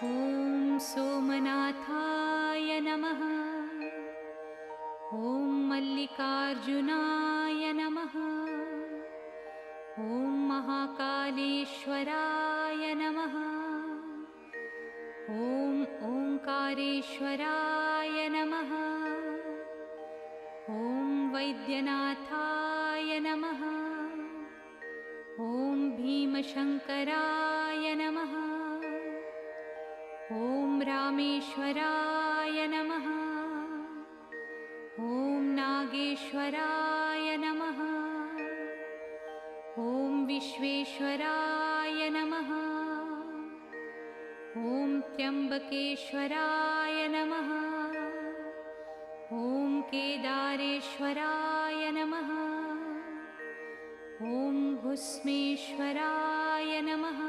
ॐ सोमनाथाय नमः। ॐ मल्लिकार्जुनाय नमः। ॐ महाकालेश्वराय नमः। ॐ ओंकारेश्वराय नमः। ॐ वैद्यनाथाय नमः। ॐ भीमशङ्कराय नमः। ॐ रामेश्वराय नमः। ॐ नागेश्वराय नमः। ॐ विश्वेश्वराय नमः। ॐ त्र्यम्बकेश्वराय नमः। ॐ केदारेश्वराय नमः। ॐ घुस्मेश्वराय नमः।